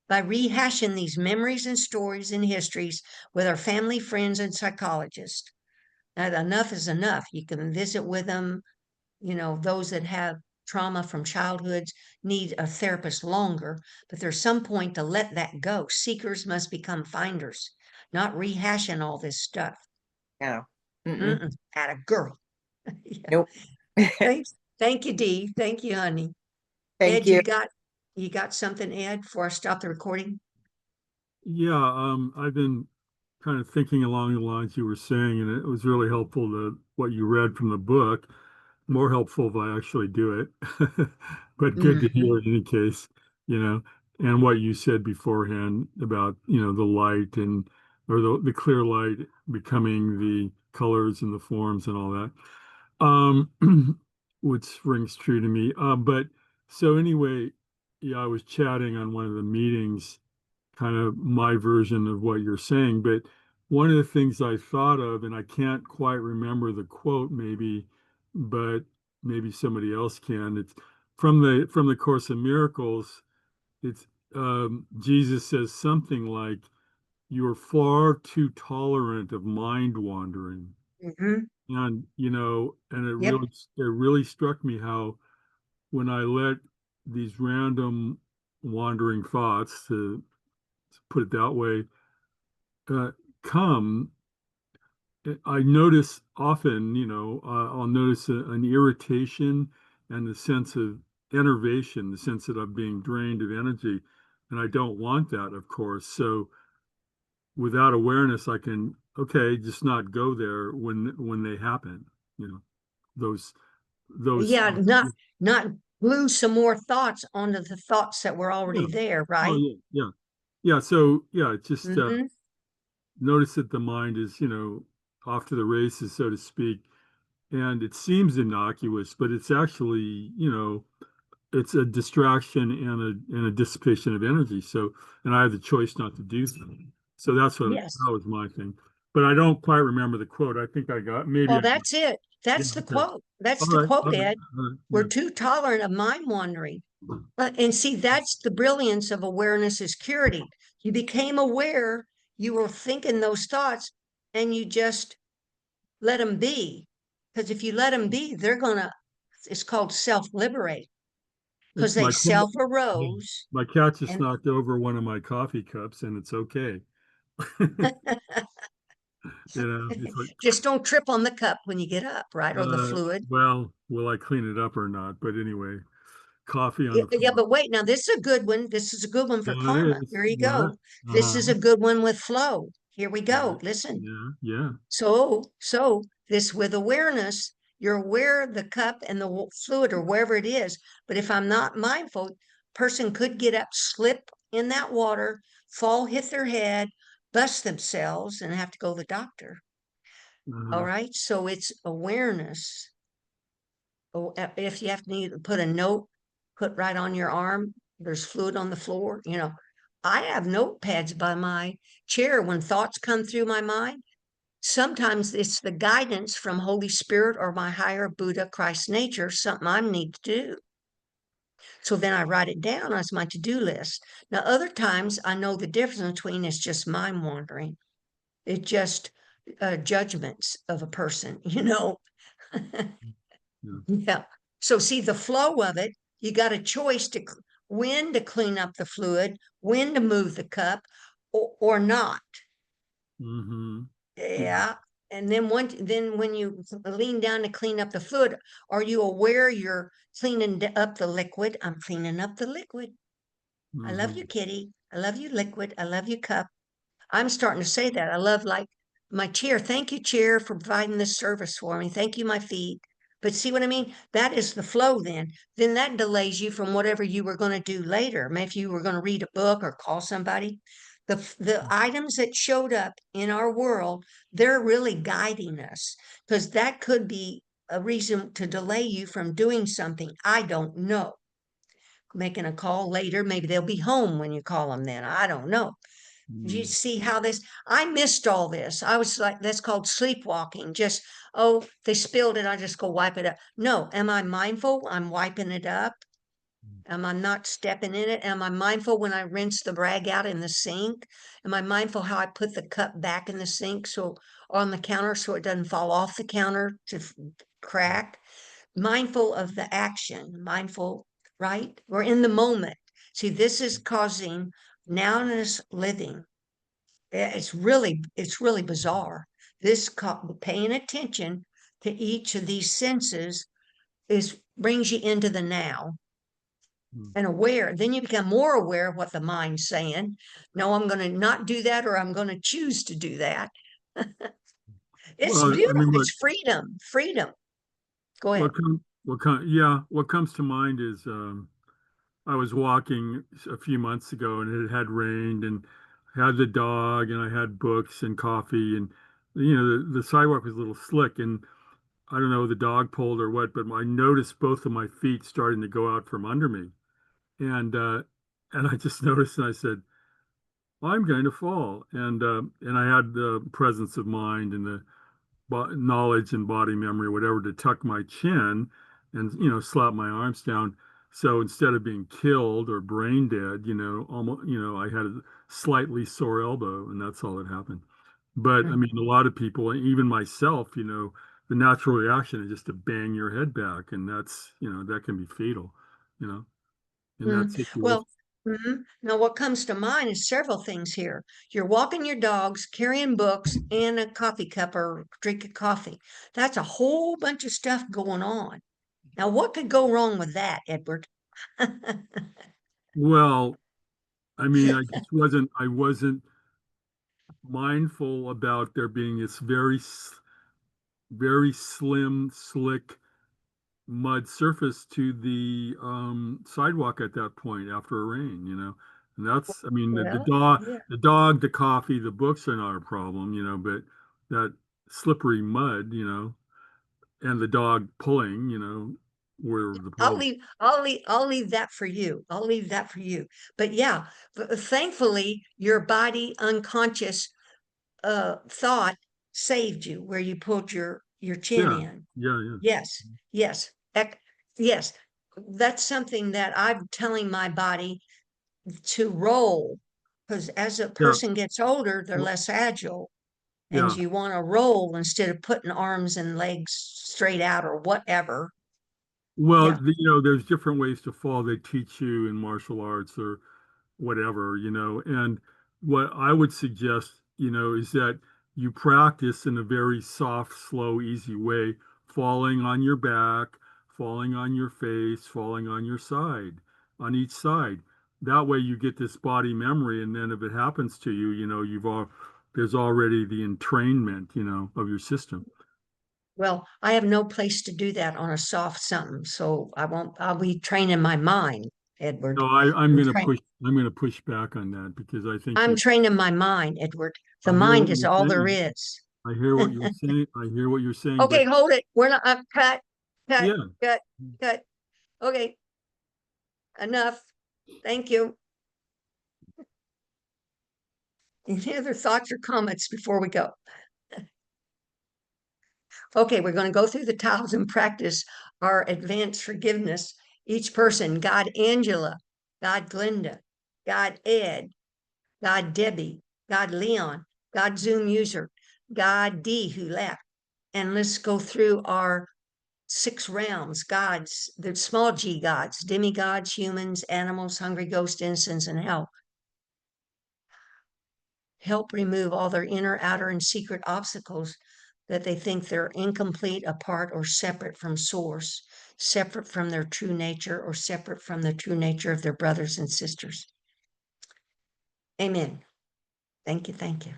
By rehashing these memories and stories and histories with our family, friends, and psychologists. Now, enough is enough. You can visit with them. You know, those that have trauma from childhoods need a therapist longer, but there's some point to let that go. Seekers must become finders, not rehashing all this stuff. Yeah. Mm-mm. At a girl. Yeah. Nope. Thanks. Thank you, Dee. Thank you, honey. Thank Ed, you. you got something, Ed, before I stop the recording? Yeah, I've been kind of thinking along the lines you were saying, and it was really helpful to what you read from the book. More helpful if I actually do it, but good to Mhm. hear in any case, you know, and what you said beforehand about, the light and or the clear light becoming the colors and the forms and all that. Which rings true to me. But so anyway, yeah, I was chatting on one of the meetings kind of my version of what you're saying. But one of the things I thought of, and I can't quite remember the quote, maybe, but maybe somebody else can. It's from the Course in Miracles. It's Jesus says something like, "You're far too tolerant of mind wandering," Mhm. and and Yep. it really struck me how when I let these random wandering thoughts, to put it that way, uh, come, I notice often, I'll notice an irritation and the sense of enervation, the sense that I'm being drained of energy. And I don't want that, of course. So without awareness, I can, okay, just not go there when they happen, you know, those, those, Yeah, not glue some more thoughts onto the thoughts that were yeah. already there, Oh, right? yeah, yeah. Yeah. So, yeah, just Mm-hmm. notice that the mind is, off to the races, so to speak. And it seems innocuous, but it's actually, it's a distraction and a dissipation of energy. So, and I have the choice not to do so. So Yes. that was my thing. But I don't quite remember the quote. I think I got maybe Well, I that's it. yeah, That's the okay. quote. That's All the right, quote, all right, Ed. all right, We're yeah. too tolerant of mind wandering. And see, that's the brilliance of awareness is curative. You became aware you were thinking those thoughts and you just let them be. Because if you let them be, it's called self-liberate because they My yeah, self-arose. my cat just And knocked over one of my coffee cups, and it's okay. It's like, Just don't trip on the cup when you get up, right? Or the fluid. well, will I clean it up or not? But anyway, coffee on Yeah, the yeah, floor. but wait, now this is a good one. This is a good one for Yeah, it karma. is. Here you Yeah. go. This is a good one with flow. Here we Yeah. go. Listen. Yeah. Yeah. So this with awareness, you're aware of the cup and the fluid or wherever it is. But if I'm not mindful, person could get up, slip in that water, fall, hit their head, bust themselves, and have to go to the doctor. All Uh-huh. right. So it's awareness. Oh, if you have to need to put a note, put right on your arm, there's fluid on the floor. I have notepads by my chair when thoughts come through my mind. Sometimes it's the guidance from Holy Spirit or my higher Buddha Christ nature, something I need to do. So then I write it down as my to-do list. Now, other times I know the difference between it's just mind wandering. It's just judgments of a person, Yeah. Yeah. So see the flow of it, you got a choice to when to clean up the fluid, when to move the cup or not. Mm-hmm. Yeah. Yeah. And then when you lean down to clean up the fluid, are you aware you're cleaning up the liquid? I'm cleaning up the liquid. I love Mm-hmm. you, kitty. I love you, liquid. I love you, cup. I'm starting to say that. I love like my chair. Thank you, chair, for providing this service for me. Thank you, my feet. But see what I mean? That is the flow then. Then that delays you from whatever you were going to do later. Maybe if you were going to read a book or call somebody. The items that showed up in our world, they're really guiding us because that could be a reason to delay you from doing something. I don't know. Making a call later, maybe they'll be home when you call them then. I don't know. You Mm-hmm. see how this, I missed all this. I was like, that's called sleepwalking. Just, oh, they spilled it. I just go wipe it up. No, am I mindful? I'm wiping it up. Am I not stepping in it? Am I mindful when I rinse the rag out in the sink? Am I mindful how I put the cup back in the sink so on the counter so it doesn't fall off the counter to crack? Mindful of the action, mindful, right? We're in the moment. See, this is causing nowness living. It's really bizarre. This paying attention to each of these senses is brings you into the now Mm-hmm. and aware. Then you become more aware of what the mind's saying. No, I'm going to not do that, or I'm going to choose to do that. It's Well, I beautiful. mean, It's freedom. Freedom. Go ahead. yeah, what comes to mind is I was walking a few months ago and it had rained and I had the dog and I had books and coffee and the sidewalk was a little slick and I don't know the dog pulled or what, but I noticed both of my feet starting to go out from under me and I just noticed and I said, I'm going to fall and I had the presence of mind and the knowledge and body memory, whatever, to tuck my chin and slap my arms down. So instead of being killed or brain dead, almost, I had a slightly sore elbow, and that's all that happened. But I mean, a lot of people, even myself, the natural reaction is just to bang your head back, and that's, that can be fatal, you know, in that Mm. situation. Well, now what comes to mind is several things here. You're walking your dogs, carrying books, and a coffee cup or drink of coffee. That's a whole bunch of stuff going on. Now, what could go wrong with that, Edward? Well, I mean, I wasn't mindful about there being this very slim, slick mud surface to the sidewalk at that point after a rain, And that's, I mean, Well, yeah. the dog, the coffee, the books are not a problem, but that slippery mud, and the dog pulling, were the problem. I'll leave that for you. I'll leave that for you. But yeah, thankfully, your body unconscious thought saved you where you pulled your chin Yeah, in. yeah, yeah. Yes, yes, yes. That's something that I'm telling my body to roll because as a Yeah, person gets older, they're well, less agile, and yeah. you want to roll instead of putting arms and legs straight out or whatever. Well, Yeah. there's different ways to fall. They teach you in martial arts whatever, and what I would suggest, is that you practice in a very soft, slow, easy way, falling on your back, falling on your face, falling on your side, on each side. That way you get this body memory, and then if it happens to you, there's already the entrainment, of your system. Well, I have no place to do that on a soft something, so I'll be training my mind, Edward. No, I'm I'm gonna train- push back on that because I think I'm training my mind, Edward. The I hear mind what is you're all there saying. is. I hear what you're saying. I hear what you're saying, Okay, but hold it. We're not, cut, yeah, cut, cut. Okay, enough. Thank you. Any other thoughts or comments before we go? Okay, we're going to go through the tiles and practice our advanced forgiveness. Each person, God Angela, God Glenda, God Ed, God Debbie, God Leon, God Zoom user, God D who left. And let's go through our 6 realms, gods, the small g gods, demigods, humans, animals, hungry ghosts, innocence, and hell. Help remove all their inner, outer, and secret obstacles that they think they're incomplete, apart, or separate from source, separate from their true nature, or separate from the true nature of their brothers and sisters. Amen. Thank you. Thank you.